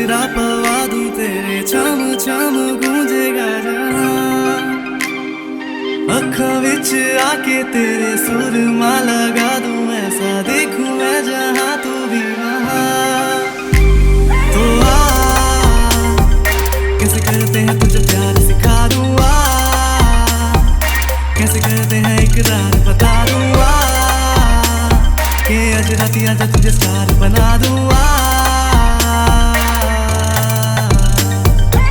गजरा पवा दूं तेरे छम छम गूंजेगा जहां। अखा विच आके तेरे सुरमा लगा दूं, ऐसा देखूं मैं जहां तू भी वहां। तो आ कैसे करते हैं तुझे प्यार सिखा दूं, कैसे करते हैं इकरार बता दूं, कि आज राती आजा तुझे स्टार बना दूं।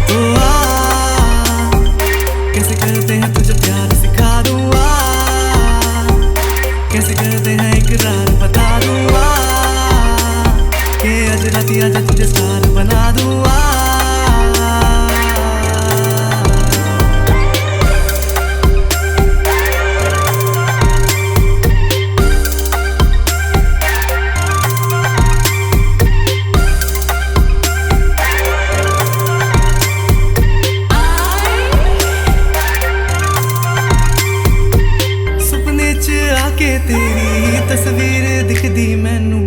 तो कैसे करते हैं तुझे प्यार सिखा दूं, कैसे करते हैं इकरार बता दूं, कि आज राती आजा तुझे स्टार बना दूं। तेरी तस्वीर दिखदी मैनू,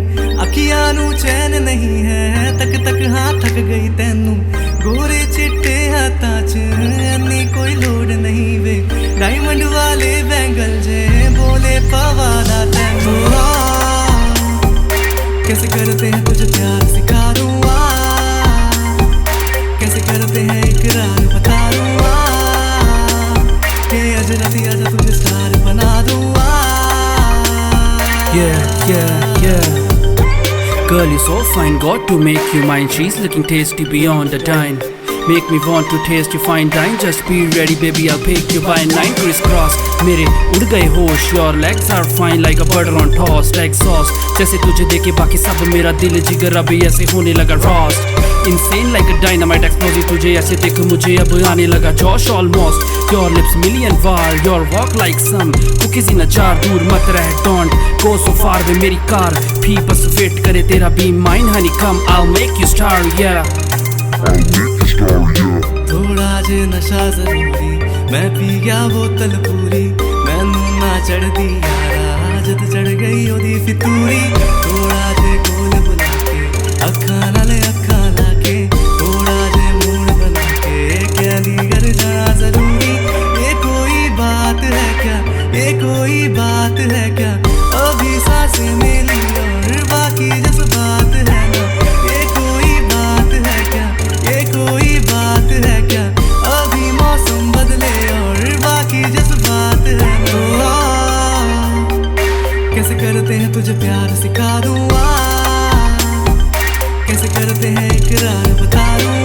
अखियां नू चैन नहीं है, तक तक हाँ थक गई तैनू। गोरे चिट्टे हाथां च इन्नी कोई लोड़ नहीं वे, डायमंड वाले बैंगल जे बोले पवादा तैनू। कैसे करते हैं तुझे प्यार सिखा दूं, कैसे करते हैं इकरार बता दूं, कि आज राती आजा तुझे स्टार बना दूं। Yeah. Girl, you're so fine, got to make you mine. She's looking tasty beyond the dine. Make me want to taste your fine dine. Just be ready, baby, I'll pick you by 9 crisscross. मेरे उड़ गए होश, your legs are fine like a butter on toast, exhaust. जैसे तुझे देखे बाकी सब मेरा दिल जिगर अभी ऐसे होने लगा roast. Insane like a dynamite explosive, तुझे ऐसे देख मुझे अब आने लगा जोश almost. Your lips million var, your walk like some cookies in a jar. दूर मत रह, don't go so far वे मेरी कार भी बस वेट करे तेरा be mine honey come I'll make you star yeah. थोड़ा जे नशा जरूरी, मैं पी गया बोतल पूरी, मैनू ना चढ़दी यारा जद चढ़ गई ओदी फितूरी। थोड़ा जे कोल बुला के अखा नाले अखा लाके, थोड़ा जे मूड बना के कहदी कर जाना जरूरी। ये कोई बात है क्या, ये कोई बात है क्या, अभी सांसें मिली और बाकी जज्बात है ना। ये कोई बात है क्या, ये कोई बात है क्या, अभी मौसम बदले और बाकी जज्बात है ना। तो कैसे करते हैं तुझे प्यार सिखा दूं, कैसे करते हैं इकरार बता दूं।